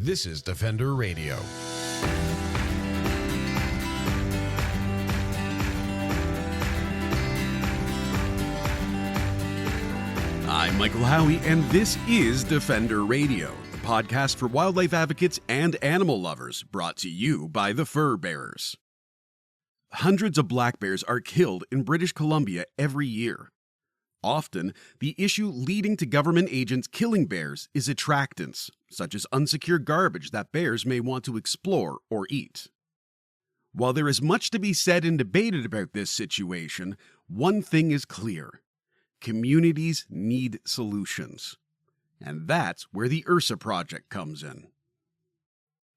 This is Defender Radio. I'm Michael Howie, and this is Defender Radio, the podcast for wildlife advocates and animal lovers, brought to you by the Fur Bearers. Hundreds of black bears are killed in British Columbia every year. Often, the issue leading to government agents killing bears is attractants, such as unsecure garbage that bears may want to explore or eat. While there is much to be said and debated about this situation, one thing is clear. Communities need solutions. And that's where the Ursa Project comes in.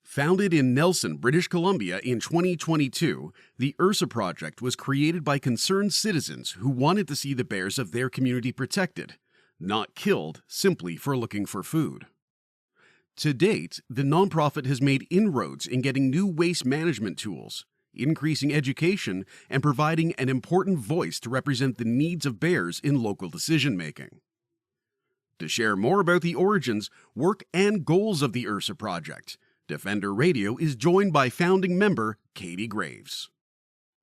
Founded in Nelson, British Columbia in 2022, the Ursa Project was created by concerned citizens who wanted to see the bears of their community protected, not killed simply for looking for food. To date, the nonprofit has made inroads in getting new waste management tools, increasing education, and providing an important voice to represent the needs of bears in local decision-making. To share more about the origins, work, and goals of the Ursa Project, Defender Radio is joined by founding member Katie Graves.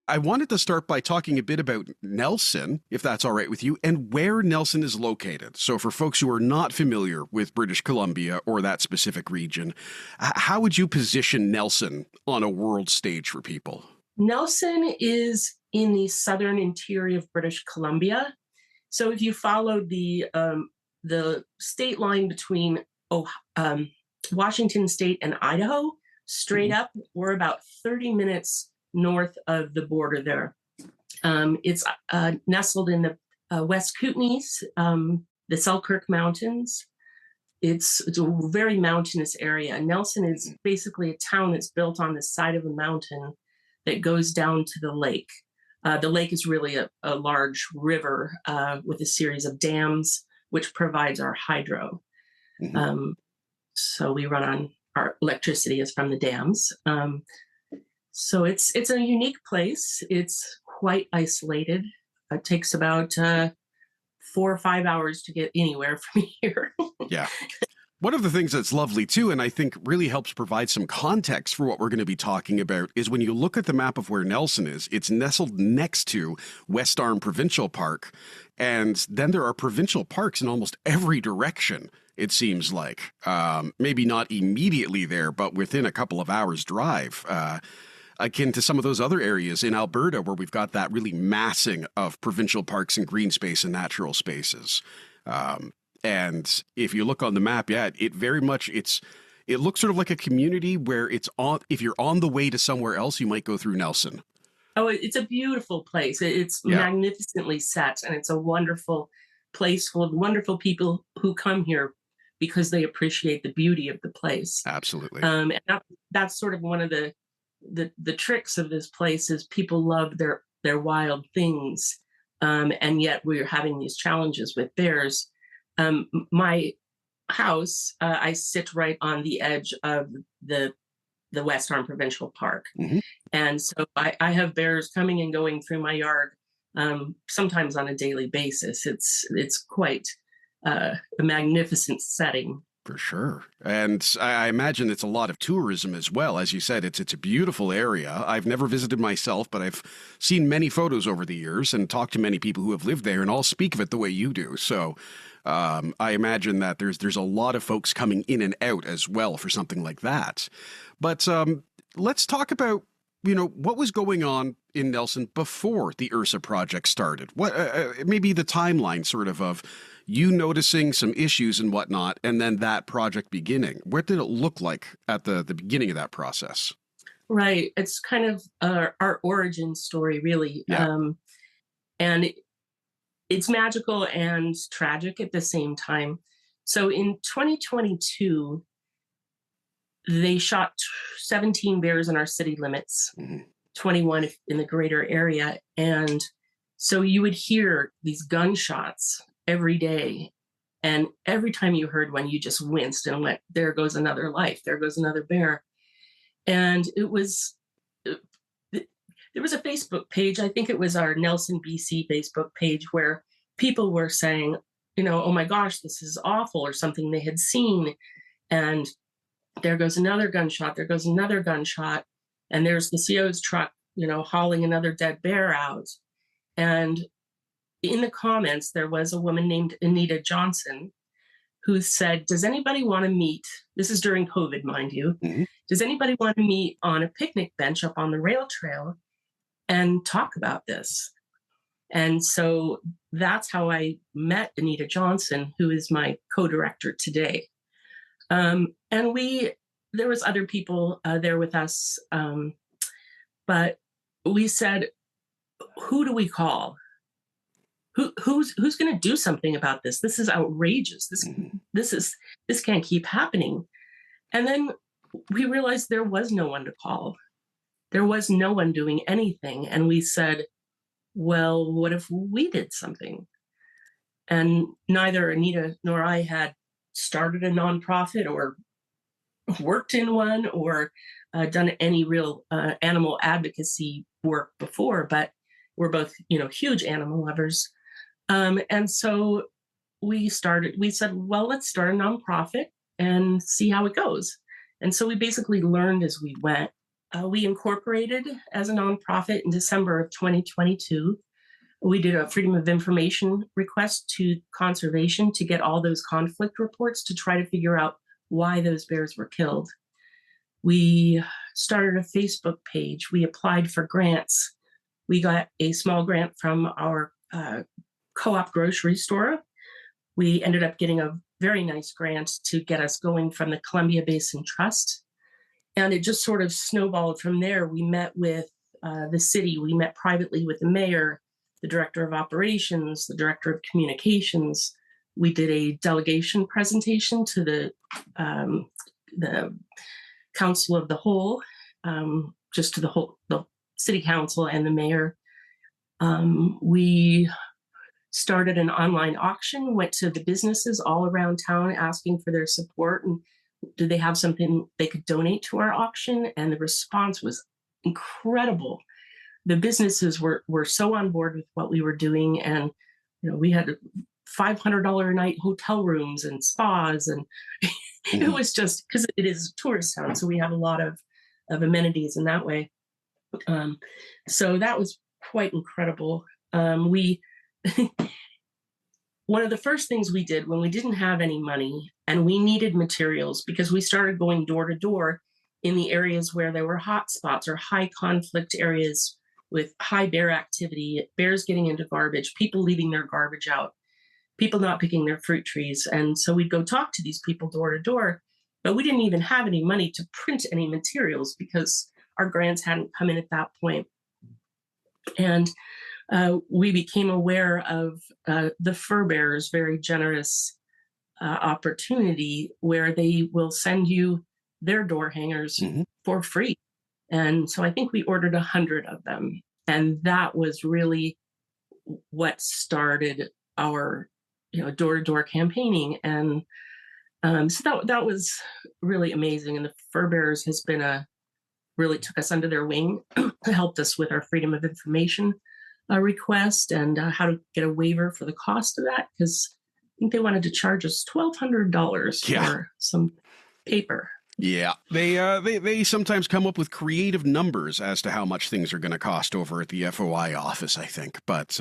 I wanted to start by talking a bit about Nelson, if that's all right with you, and where Nelson is located. So for folks who are not familiar with British Columbia or that specific region, how would you position Nelson on a world stage for people? Nelson is in the southern interior of British Columbia. So if you follow the state line between Washington State and Idaho, straight up, we're about 30 minutes north of the border there. It's nestled in the West Kootenays, the Selkirk Mountains. It's a very mountainous area. Nelson is basically a town that's built on the side of a mountain that goes down to the lake. The lake is really a large river with a series of dams, which provides our hydro. Mm-hmm. So we run on our electricity is from the dams. So it's a unique place. It's quite isolated. It takes about 4 or 5 hours to get anywhere from here. Yeah. One of the things that's lovely too, and I think really helps provide some context for what we're going to be talking about, is when you look at the map of where Nelson is, it's nestled next to West Arm Provincial Park. And then there are provincial parks in almost every direction, it seems like. Maybe not immediately there, but within a couple of hours' drive. Akin to some of those other areas in Alberta where we've got that really massing of provincial parks and green space and natural spaces. And if you look on the map, yeah, it very much, it looks sort of like a community where it's on, if you're on the way to somewhere else, you might go through Nelson. Oh, it's a beautiful place. It's magnificently set, and it's a wonderful place full of wonderful people who come here because they appreciate the beauty of the place. Absolutely. And that's sort of one of the tricks of this place is people love their wild things, and yet we're having these challenges with bears. My house, I sit right on the edge of the West Arm Provincial Park. Mm-hmm. And so I have bears coming and going through my yard, sometimes on a daily basis. It's quite a magnificent setting. For sure. And I imagine it's a lot of tourism as well. As you said, it's a beautiful area. I've never visited myself, but I've seen many photos over the years and talked to many people who have lived there and all speak of it the way you do. So I imagine that there's a lot of folks coming in and out as well for something like that. But let's talk about, what was going on in Nelson before the Ursa Project started. What maybe the timeline sort of you noticing some issues and whatnot, and then that project beginning. What did it look like at the beginning of that process? Right. It's kind of our origin story, really. Yeah. And it's magical and tragic at the same time. So in 2022, they shot 17 bears in our city limits, 21 in the greater area. And so you would hear these gunshots every day. And every time you heard one, you just winced and went, there goes another life. There goes another bear. And there was a Facebook page, I think it was our Nelson, BC Facebook page, where people were saying, oh my gosh, this is awful, or something they had seen. And there goes another gunshot, there goes another gunshot, and there's the CO's truck, hauling another dead bear out. And in the comments, there was a woman named Anita Johnson who said, does anybody want to meet? This is during COVID, mind you. Mhm. Does anybody want to meet on a picnic bench up on the rail trail and talk about this? And so that's how I met Anita Johnson, who is my co-director today. And there was other people there with us, but we said, who do we call? Who's going to do something about this? This is outrageous. This can't keep happening. And then we realized there was no one to call. There was no one doing anything. And we said, well, what if we did something? And neither Anita nor I had started a nonprofit or worked in one or done any real animal advocacy work before, but we're both, huge animal lovers. And so we said, well, let's start a nonprofit and see how it goes. And so we basically learned as we went. We incorporated as a nonprofit in December of 2022. We did a Freedom of Information request to conservation to get all those conflict reports to try to figure out why those bears were killed. We started a Facebook page. We applied for grants. We got a small grant from our co-op grocery store. We ended up getting a very nice grant to get us going from the Columbia Basin Trust. And it just sort of snowballed from there. We met with the city. We met privately with the mayor, the director of operations, the director of communications. We did a delegation presentation to the council of the whole, just to the city council and the mayor. We started an online auction, went to the businesses all around town asking for their support and do they have something they could donate to our auction? And the response was incredible. The businesses were so on board with what we were doing. And, we had $500 a night hotel rooms and spas. And it was just because it is a tourist town. So we have a lot of amenities in that way. So that was quite incredible. One of the first things we did when we didn't have any money and we needed materials, because we started going door to door in the areas where there were hot spots or high conflict areas with high bear activity, bears getting into garbage, people leaving their garbage out, people not picking their fruit trees. And so we'd go talk to these people door to door, but we didn't even have any money to print any materials because our grants hadn't come in at that point. And we became aware of the fur bearers' very generous opportunity where they will send you their door hangers for free. And so I think we ordered 100 of them. And that was really what started our door-to-door campaigning. And so that was really amazing. And the fur bearers has been really took us under their wing, helped us with our Freedom of Information request and how to get a waiver for the cost of that, because I think they wanted to charge us $1,200 for some paper. Yeah, they sometimes come up with creative numbers as to how much things are going to cost over at the FOI office, I think. But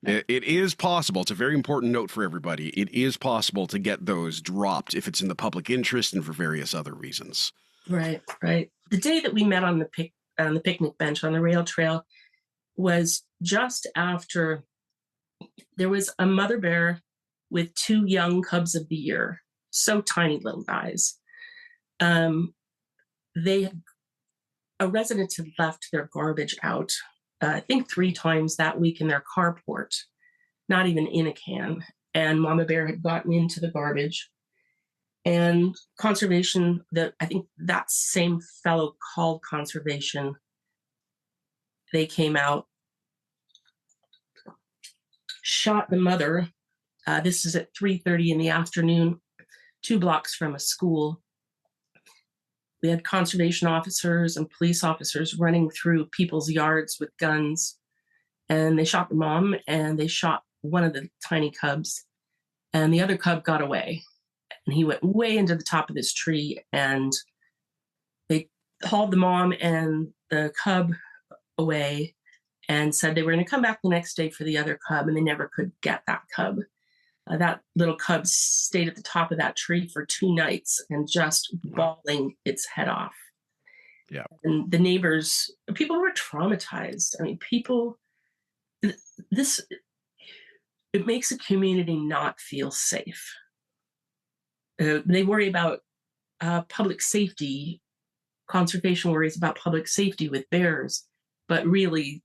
it is possible. It's a very important note for everybody. It is possible to get those dropped if it's in the public interest and for various other reasons. Right. The day that we met on the picnic bench on the rail trail was just after there was a mother bear with 2 young cubs of the year, so tiny little guys. A resident had left their garbage out, I think 3 times that week in their carport, not even in a can. And Mama Bear had gotten into the garbage. And conservation, I think that same fellow called conservation. They came out, shot the mother. This is at 3:30 in the afternoon, 2 blocks from a school. We had conservation officers and police officers running through people's yards with guns. And they shot the mom and they shot one of the tiny cubs. And the other cub got away. and he went way into the top of this tree, and they hauled the mom and the cub away and said they were going to come back the next day for the other cub, and they never could get that cub. That little cub stayed at the top of that tree for 2 nights and just bawling its head off. Yeah. And the neighbors, people were traumatized. I mean, it makes a community not feel safe. They worry about public safety. Conservation worries about public safety with bears, but really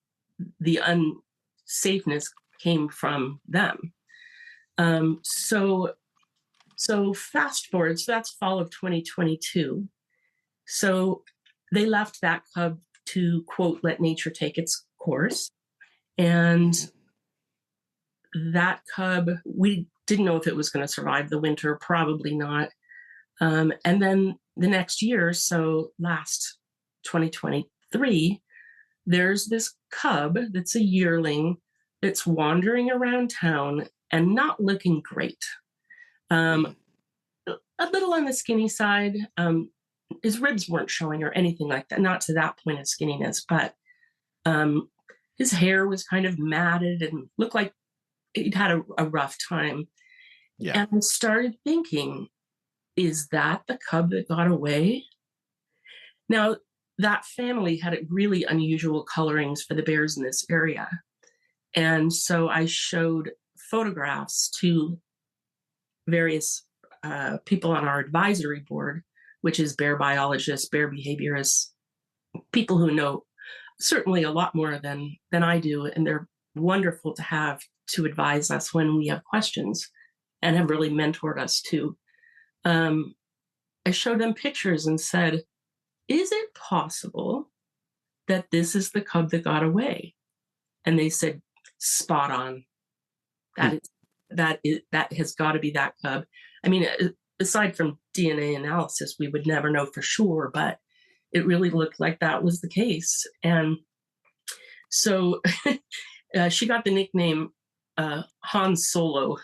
the unsafeness came from them. So fast forward, so that's fall of 2022. So they left that cub to, quote, let nature take its course. And that cub, we didn't know if it was going to survive the winter, probably not. And then the next year, so last 2023, there's this cub that's a yearling that's wandering around town and not looking great. A little on the skinny side. His ribs weren't showing or anything like that, not to that point of skinniness, but his hair was kind of matted and looked like he'd had a rough time. Yeah. And I started thinking, is that the cub that got away? Now, that family had really unusual colorings for the bears in this area. And so I showed photographs to various people on our advisory board, which is bear biologists, bear behaviorists, people who know certainly a lot more than I do. And they're wonderful to have to advise us when we have questions and have really mentored us too. I showed them pictures and said, is it possible that this is the cub that got away? And they said, spot on. That has got to be that cub. I mean, aside from DNA analysis, we would never know for sure, but it really looked like that was the case. And so she got the nickname Han Solo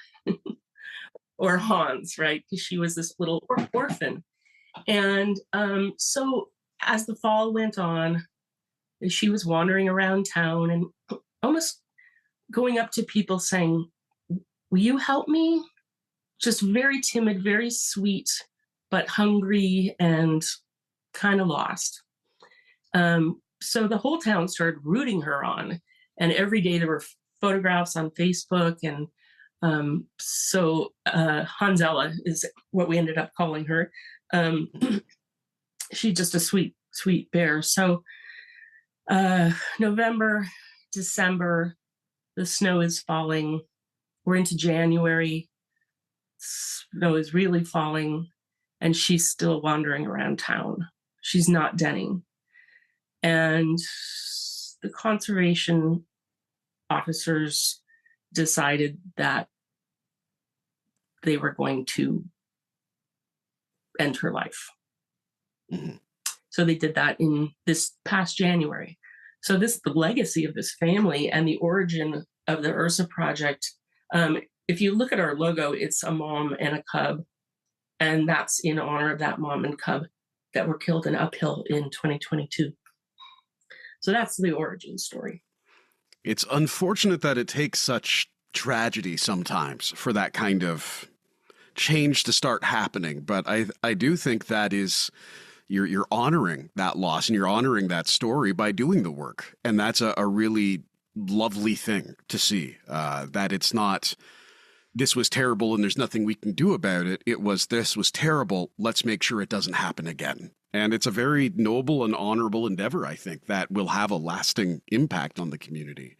or Hans, right? Because she was this little orphan. And so as the fall went on, she was wandering around town and almost going up to people saying, will you help me? Just very timid, very sweet, but hungry and kind of lost. So the whole town started rooting her on. And every day there were photographs on Facebook. And so Hansella is what we ended up calling her. She's just a sweet, sweet bear. So November, December, the snow is falling. We're into January. Snow is really falling, and she's still wandering around town. She's not denning. And the conservation officers decided that they were going to end her life. Mm-hmm. So they did that in this past January. So this is the legacy of this family and the origin of the Ursa Project. If you look at our logo, it's a mom and a cub, and that's in honor of that mom and cub that were killed in Uphill in 2022. So that's the origin story. It's unfortunate that it takes such tragedy sometimes for that kind of change to start happening, but I do think that is you're honoring that loss and you're honoring that story by doing the work, and that's a really lovely thing to see. That it's not this was terrible and there's nothing we can do about it. It was this was terrible. Let's make sure it doesn't happen again. And it's a very noble and honorable endeavor, I think, that will have a lasting impact on the community.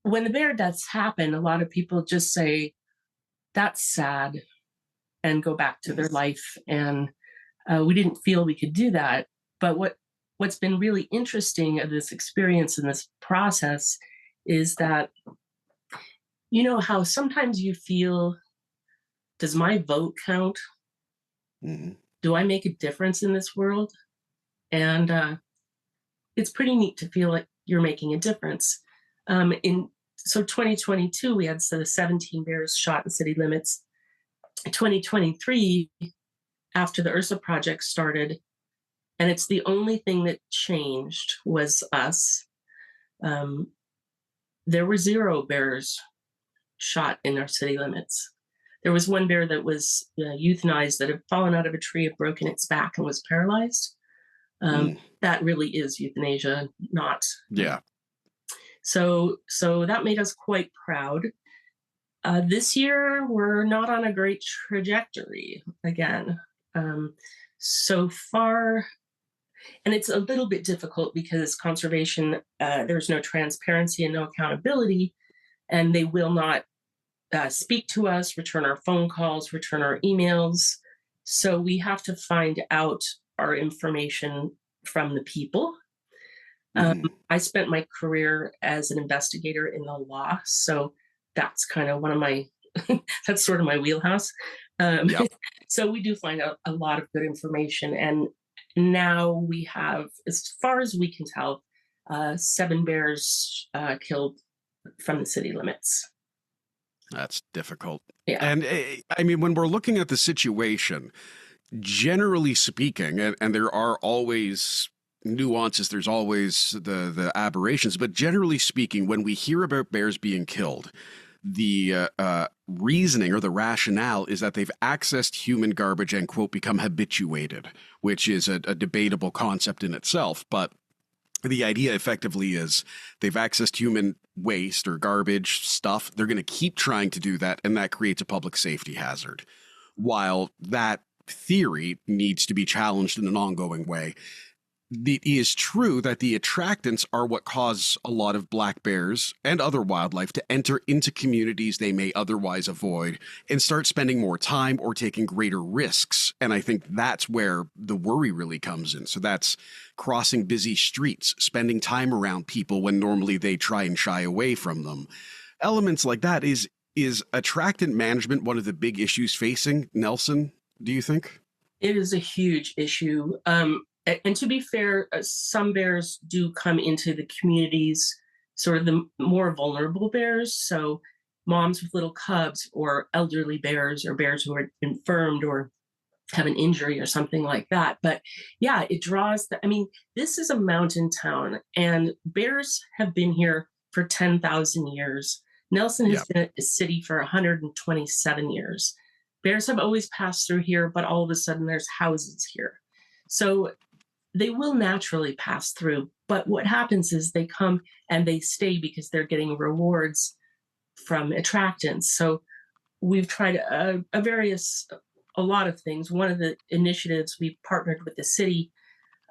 When the bear deaths happen, a lot of people just say, that's sad, and go back to their life. And we didn't feel we could do that. But what's been really interesting of this experience and this process is that, you know how sometimes you feel, does my vote count? Mm-hmm. Do I make a difference in this world? And it's pretty neat to feel like you're making a difference. So 2022, we had 17 bears shot in city limits. 2023, after the Ursa Project started, and it's the only thing that changed was us. There were 0 bears shot in our city limits. There was one bear that was euthanized that had fallen out of a tree, had broken its back, and was paralyzed. That really is euthanasia, not. Yeah. So that made us quite proud. This year, we're not on a great trajectory again. So far, and it's a little bit difficult because conservation, there's no transparency and no accountability, and they will not speak to us, return our phone calls, return our emails. So we have to find out our information from the people. I spent my career as an investigator in the law, so that's kind of one of my, that's sort of my wheelhouse. Yep. So we do find out a lot of good information. And now we have, as far as we can tell, 7 bears killed from the city limits. That's difficult. Yeah. And I mean, when we're looking at the situation, generally speaking, and there are always nuances, there's always the aberrations, but generally speaking, when we hear about bears being killed, the reasoning or the rationale is that they've accessed human garbage and, quote, become habituated, which is a debatable concept in itself. But the idea effectively is they've accessed human waste or garbage stuff. They're going to keep trying to do that, and that creates a public safety hazard. While that theory needs to be challenged in an ongoing way, it is true that the attractants are what cause a lot of black bears and other wildlife to enter into communities they may otherwise avoid and start spending more time or taking greater risks. And I think that's where the worry really comes in. So that's crossing busy streets, spending time around people when normally they try and shy away from them. Elements like that. Is attractant management one of the big issues facing Nelson, do you think? It is a huge issue. And to be fair, some bears do come into the communities, sort of the more vulnerable bears. So moms with little cubs, or elderly bears, or bears who are infirmed or have an injury or something like that. But yeah, it draws I mean, this is a mountain town, and bears have been here for 10,000 years. Nelson has been a city for 127 years. Bears have always passed through here, but all of a sudden there's houses here. So they will naturally pass through. But what happens is they come and they stay because they're getting rewards from attractants. So we've tried a lot of things. One of the initiatives, we partnered with the city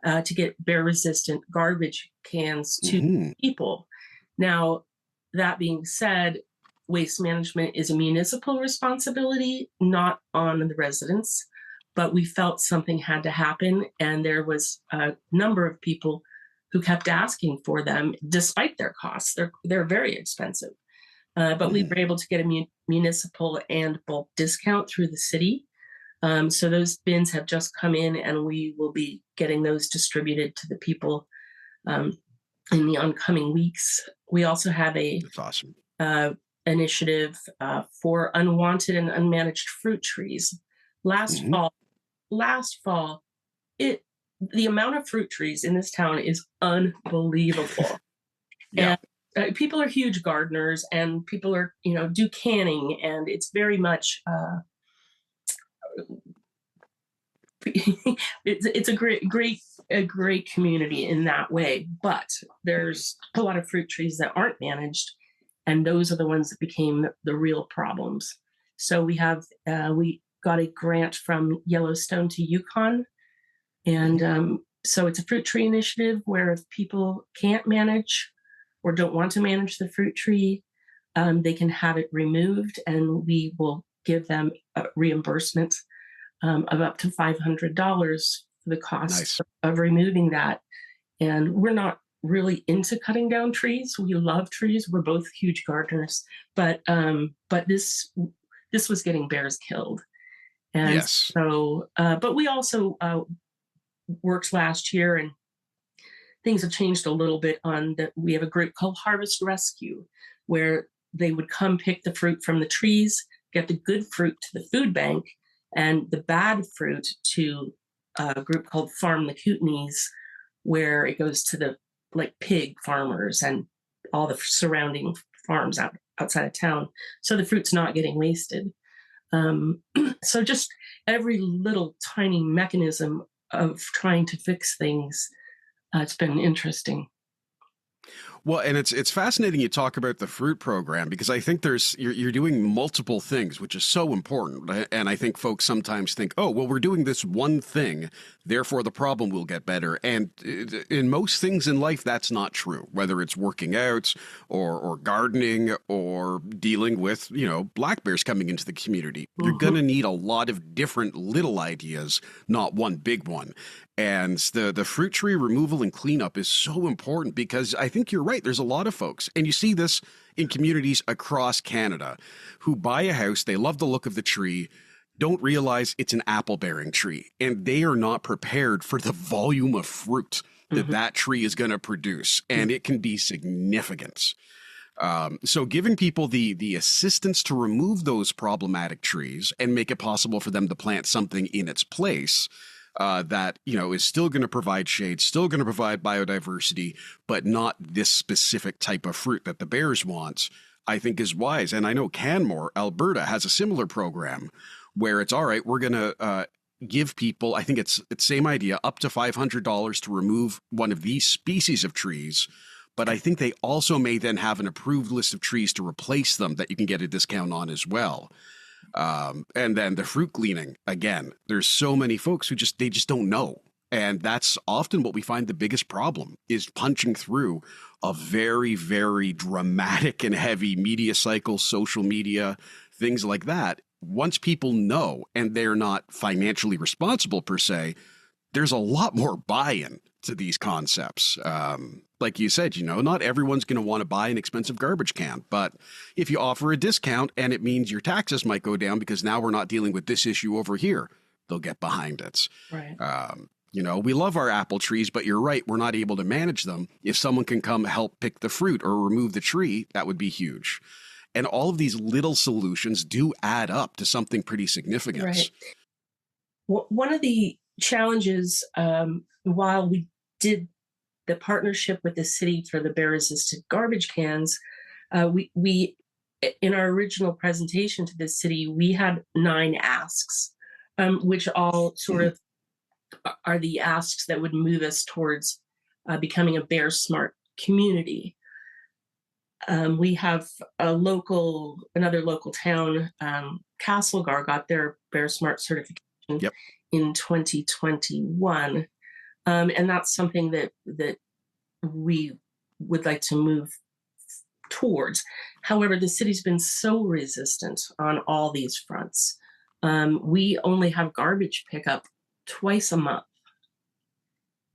to get bear-resistant garbage cans to people. Now, that being said, waste management is a municipal responsibility, not on the residents. But we felt something had to happen, and there was a number of people who kept asking for them, despite their costs. They're very expensive. But we were able to get a municipal and bulk discount through the city. So those bins have just come in, and we will be getting those distributed to the people in the oncoming weeks. We also have That's awesome. Initiative for unwanted and unmanaged fruit trees. Last fall, the amount of fruit trees in this town is unbelievable. Yeah. And people are huge gardeners, and people are, do canning, and it's very much it's a great community in that way. But there's a lot of fruit trees that aren't managed, and those are the ones that became the real problems. So we got a grant from Yellowstone to Yukon. And so it's a fruit tree initiative where if people can't manage or don't want to manage the fruit tree, they can have it removed, and we will give them a reimbursement of up to $500 for the cost of removing that. And we're not really into cutting down trees. We love trees. We're both huge gardeners, but this was getting bears killed. And so, but we also worked last year, and things have changed a little bit we have a group called Harvest Rescue, where they would come pick the fruit from the trees, get the good fruit to the food bank and the bad fruit to a group called Farm the Kootenays, where it goes to the like pig farmers and all the surrounding farms outside of town. So the fruit's not getting wasted. So just every little tiny mechanism of trying to fix things, it's been interesting. Well, and it's fascinating you talk about the fruit program, because I think you're doing multiple things, which is so important. And I think folks sometimes think, oh, well, we're doing this one thing, therefore the problem will get better. And in most things in life, that's not true, whether it's working out or gardening or dealing with, black bears coming into the community. You're going to need a lot of different little ideas, not one big one. And the fruit tree removal and cleanup is so important, because I think you're right. There's a lot of folks, and you see this in communities across Canada, who buy a house, they love the look of the tree, don't realize it's an apple-bearing tree, and they are not prepared for the volume of fruit that tree is going to produce, and it can be significant. So giving people the assistance to remove those problematic trees and make it possible for them to plant something in its place that, is still going to provide shade, still going to provide biodiversity, but not this specific type of fruit that the bears want, I think is wise. And I know Canmore, Alberta, has a similar program where it's all right, we're going to give people, I think it's the same idea, up to $500 to remove one of these species of trees. But I think they also may then have an approved list of trees to replace them that you can get a discount on as well. And then the fruit cleaning, again, there's so many folks who just don't know. And that's often what we find the biggest problem is punching through a very, very dramatic and heavy media cycle, social media, things like that. Once people know and they're not financially responsible per se, there's a lot more buy-in to these concepts. Like you said, not everyone's going to want to buy an expensive garbage can, but if you offer a discount and it means your taxes might go down because now we're not dealing with this issue over here, they'll get behind it. Right. We love our apple trees, but you're right, we're not able to manage them. If someone can come help pick the fruit or remove the tree, that would be huge. And all of these little solutions do add up to something pretty significant. Right. One of the challenges, while we did the partnership with the city for the bear-resistant garbage cans, we in our original presentation to the city, we had 9 asks, which all sort of are the asks that would move us towards becoming a bear smart community. We have another local town, Castlegar, got their bear smart certification in 2021. And that's something that we would like to move towards. However, the city's been so resistant on all these fronts. We only have garbage pickup twice a month.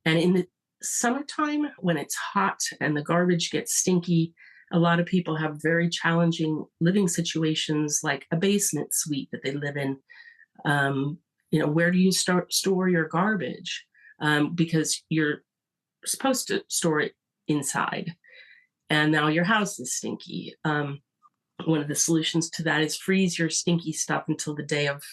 And in the summertime, when it's hot and the garbage gets stinky, a lot of people have very challenging living situations, like a basement suite that they live in. Where do you store your garbage? Because you're supposed to store it inside, and now your house is stinky. One of the solutions to that is freeze your stinky stuff until the day of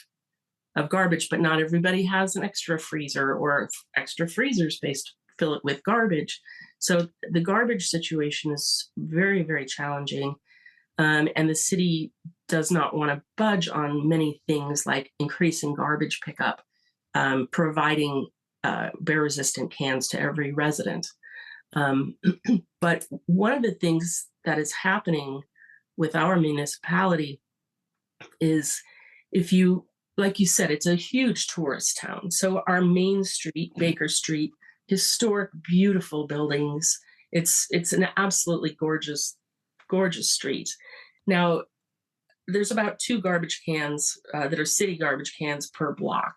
garbage, but not everybody has an extra freezer or extra freezer space to fill it with garbage. So the garbage situation is very, very challenging. And the city does not want to budge on many things like increasing garbage pickup, providing bear-resistant cans to every resident. But one of the things that is happening with our municipality is, like you said, it's a huge tourist town. So our main street, Baker Street, historic, beautiful buildings. It's an absolutely gorgeous street. Now, there's about 2 garbage cans that are city garbage cans per block.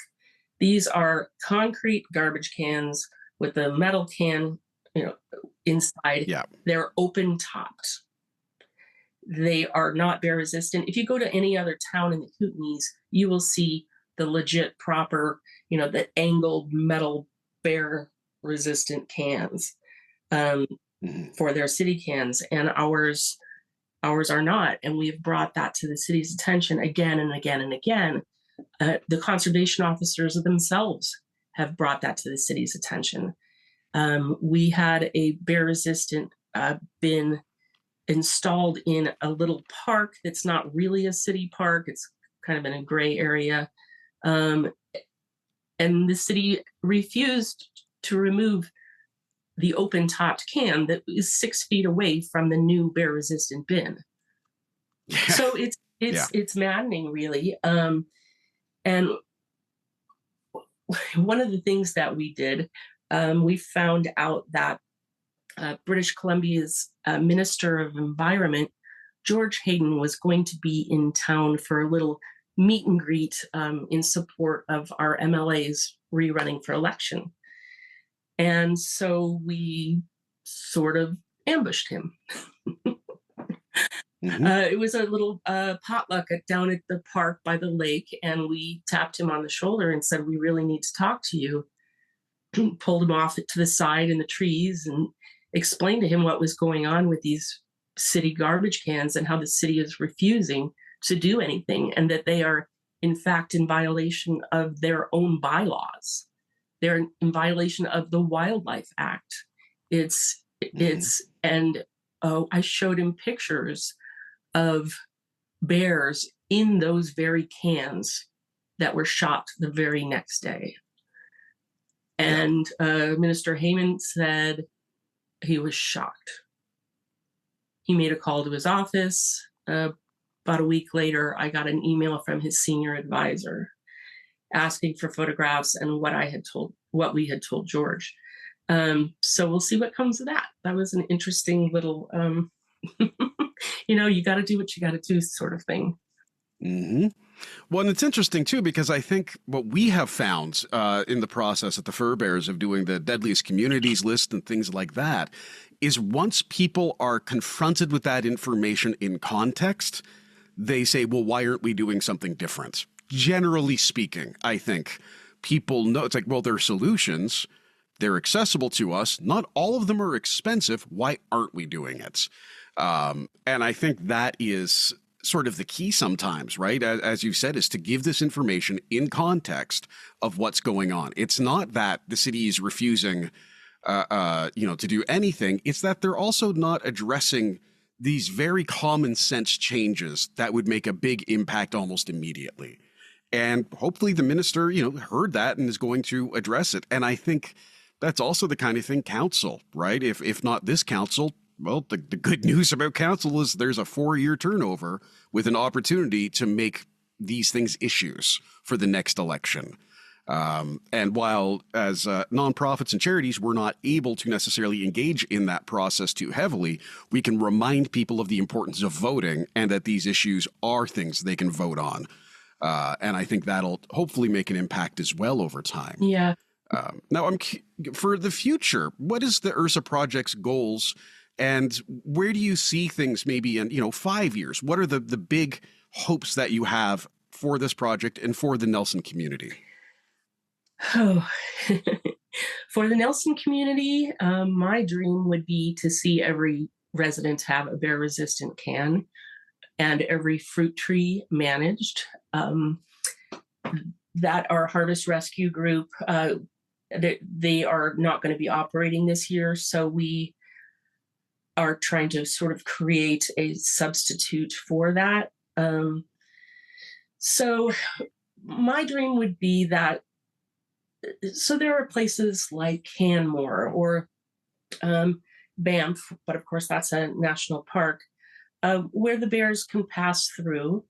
These are concrete garbage cans with a metal can, inside. Yeah. They're open topped. They are not bear resistant. If you go to any other town in the Kootenays, you will see the legit proper, the angled metal bear resistant cans for their city cans. And ours ours are not. And we have brought that to the city's attention again and again and again. The conservation officers themselves have brought that to the city's attention. We had a bear-resistant bin installed in a little park that's not really a city park. It's kind of in a gray area. And the city refused to remove the open-topped can that is 6 feet away from the new bear-resistant bin. So it's maddening, really. And one of the things that we did, we found out that British Columbia's Minister of Environment, George Hayden, was going to be in town for a little meet and greet in support of our MLAs rerunning for election. And so we sort of ambushed him. It was a little potluck down at the park by the lake, and we tapped him on the shoulder and said, "We really need to talk to you." Pulled him off to the side in the trees and explained to him what was going on with these city garbage cans and how the city is refusing to do anything, and that they are, in fact, in violation of their own bylaws. They're in violation of the Wildlife Act. And I showed him pictures of bears in those very cans that were shot the very next day. And Minister Heyman said he was shocked. He made a call to his office. About a week later, I got an email from his senior advisor asking for photographs and what we had told George. So we'll see what comes of that. That was an interesting little, you got to do what you got to do sort of thing. Mm-hmm. Well, and it's interesting, too, because I think what we have found in the process at the Fur Bears of doing the deadliest communities list and things like that is once people are confronted with that information in context, they say, well, why aren't we doing something different? Generally speaking, I think people know it's like, well, there are solutions. They're accessible to us. Not all of them are expensive. Why aren't we doing it? And I think that is sort of the key sometimes, right? As you said, is to give this information in context of what's going on. It's not that the city is refusing, to do anything. It's that they're also not addressing these very common sense changes that would make a big impact almost immediately. And hopefully the minister, heard that and is going to address it. And I think that's also the kind of thing council, right? If not this council, well, the good news about council is there's a 4-year turnover with an opportunity to make these things issues for the next election. And while as nonprofits and charities, we're not able to necessarily engage in that process too heavily, we can remind people of the importance of voting and that these issues are things they can vote on. And I think that'll hopefully make an impact as well over time. Yeah. Now, for the future, what is the Ursa Project's goals? And where do you see things maybe in, 5 years? What are the big hopes that you have for this project and for the Nelson community? Oh, for the Nelson community, my dream would be to see every resident have a bear-resistant can and every fruit tree managed. That our harvest rescue group, they are not going to be operating this year, so we are trying to sort of create a substitute for that. So my dream would be that, so there are places like Canmore or Banff, but of course that's a national park, where the bears can pass through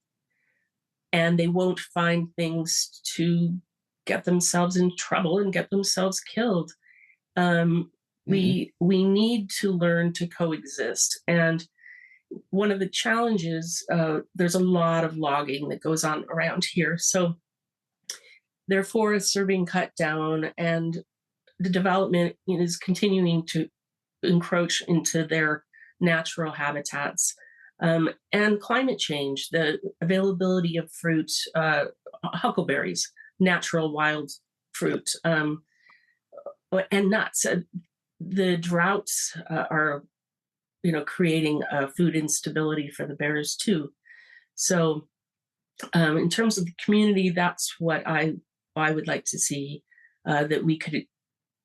and they won't find things to get themselves in trouble and get themselves killed. We need to learn to coexist. And one of the challenges, there's a lot of logging that goes on around here. So their forests are being cut down and the development is continuing to encroach into their natural habitats. And climate change, the availability of fruit, huckleberries, natural wild fruit, and nuts. The droughts are creating food instability for the bears too. So in terms of the community, that's what I would like to see, that we could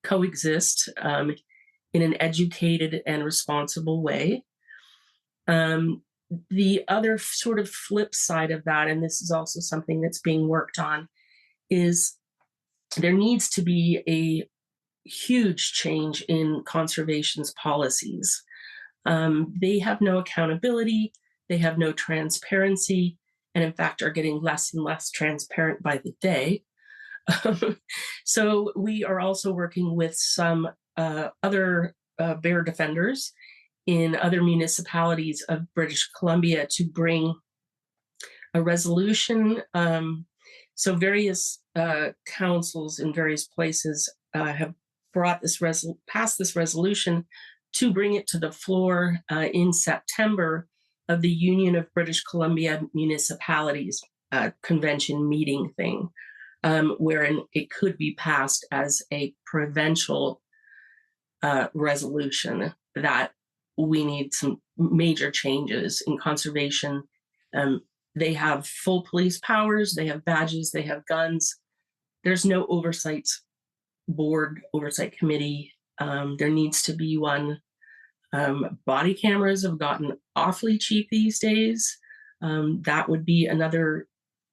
coexist in an educated and responsible way. The other sort of flip side of that, and this is also something that's being worked on, is there needs to be a huge change in conservation's policies. They have no accountability, they have no transparency, and in fact are getting less and less transparent by the day. So we are also working with some other bear defenders in other municipalities of British Columbia to bring a resolution. So various councils in various places have passed this resolution to bring it to the floor in September of the Union of British Columbia Municipalities convention meeting thing, wherein it could be passed as a provincial resolution that we need some major changes in conservation. They have full police powers, they have badges, they have guns. There's no oversight board, oversight committee. There needs to be one. Body cameras have gotten awfully cheap these days. That would be another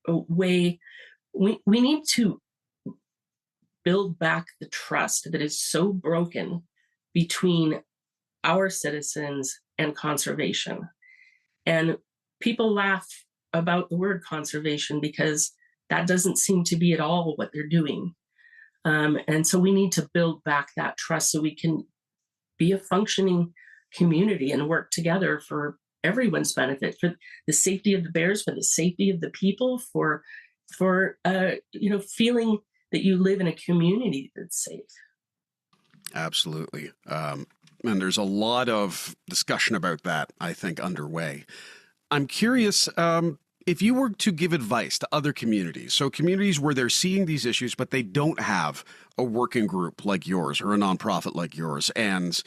way. We need to build back the trust that is so broken between our citizens and conservation. And people laugh about the word conservation because that doesn't seem to be at all what they're doing. And so we need to build back that trust so we can be a functioning community and work together for everyone's benefit, for the safety of the bears, for the safety of the people, for feeling that you live in a community that's safe. Absolutely. And there's a lot of discussion about that, I think, underway. I'm curious if you were to give advice to other communities, so communities where they're seeing these issues, but they don't have a working group like yours or a nonprofit like yours, and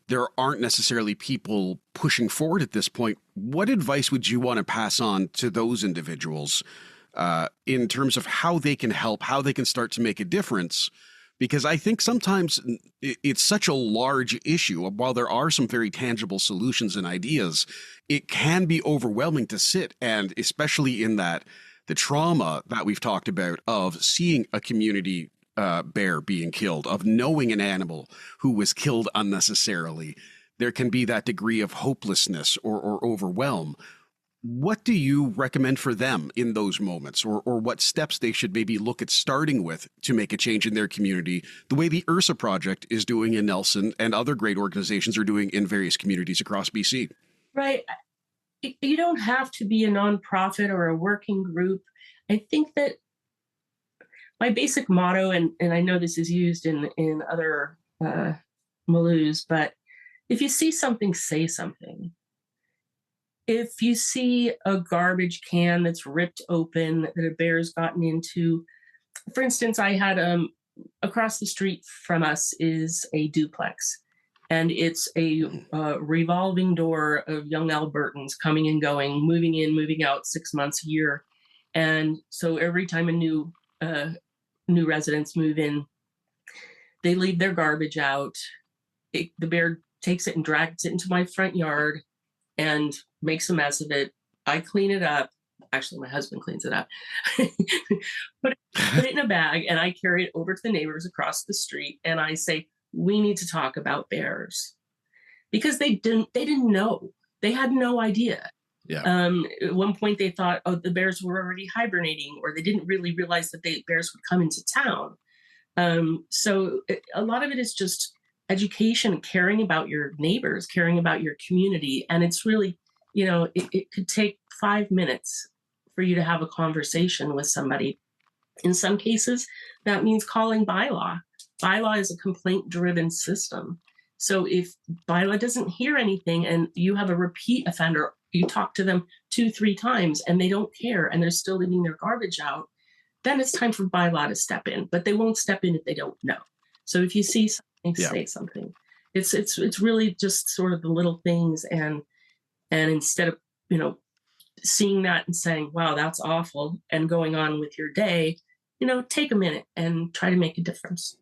there aren't necessarily people pushing forward at this point, what advice would you want to pass on to those individuals in terms of how they can help, how they can start to make a difference? Because I think sometimes it's such a large issue. While there are some very tangible solutions and ideas, it can be overwhelming to sit, and especially in that the trauma that we've talked about of seeing a community bear being killed, of knowing an animal who was killed unnecessarily, there can be that degree of hopelessness or overwhelm. What do you recommend for them in those moments, or what steps they should maybe look at starting with to make a change in their community, the way the Ursa Project is doing in Nelson and other great organizations are doing in various communities across BC? Right. You don't have to be a nonprofit or a working group. I think that my basic motto, and I know this is used in other milieus, but if you see something, say something. If you see a garbage can that's ripped open that a bear's gotten into, for instance, I had across the street from us is a duplex, and it's a revolving door of young Albertans coming and going, moving in, moving out 6 months a year. And so every time a new residents move in, they leave their garbage out. The bear takes it and drags it into my front yard and makes a mess of it. I clean it up. Actually, my husband cleans it up. put it in a bag, and I carry it over to the neighbors across the street. And I say, we need to talk about bears, because they didn't know. They had no idea. Yeah. At one point, they thought, oh, the bears were already hibernating, or they didn't really realize that bears would come into town. So a lot of it is just education, caring about your neighbors, caring about your community. And it's really, it could take 5 minutes for you to have a conversation with somebody. In some cases, that means calling bylaw. Bylaw is a complaint-driven system. So if bylaw doesn't hear anything and you have a repeat offender, you talk to them 2-3 times and they don't care and they're still leaving their garbage out, then it's time for bylaw to step in. But they won't step in if they don't know. So if you see something, say something. It's really just sort of the little things, and instead of, seeing that and saying, wow, that's awful, and going on with your day, take a minute and try to make a difference.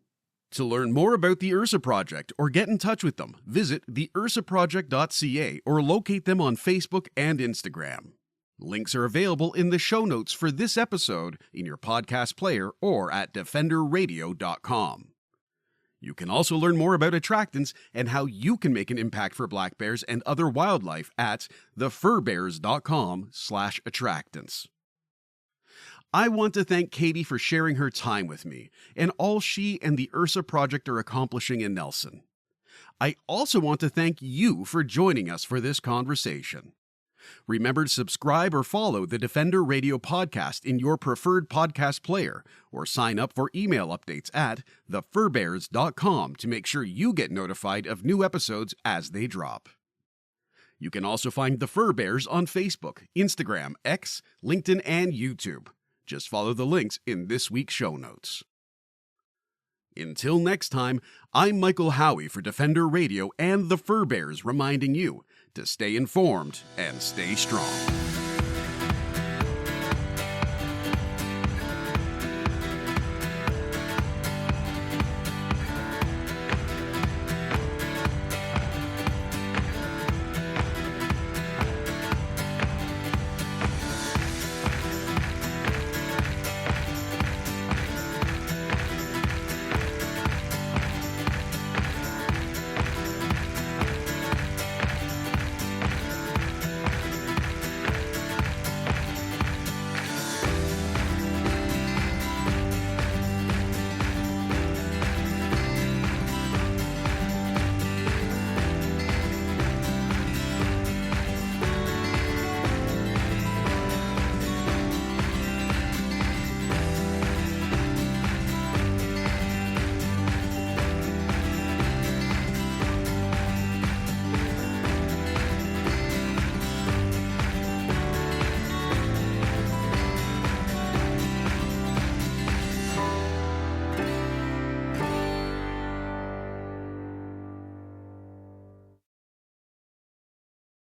To learn more about the Ursa Project or get in touch with them, visit theursaproject.ca or locate them on Facebook and Instagram. Links are available in the show notes for this episode in your podcast player or at defenderradio.com. You can also learn more about attractants and how you can make an impact for black bears and other wildlife at thefurbears.com/attractants. I want to thank Katie for sharing her time with me and all she and the Ursa Project are accomplishing in Nelson. I also want to thank you for joining us for this conversation. Remember to subscribe or follow the Defender Radio podcast in your preferred podcast player, or sign up for email updates at thefurbears.com to make sure you get notified of new episodes as they drop. You can also find the Fur Bears on Facebook, Instagram, X, LinkedIn, and YouTube. Just follow the links in this week's show notes. Until next time, I'm Michael Howie for Defender Radio and the Fur Bears, reminding you to stay informed and stay strong.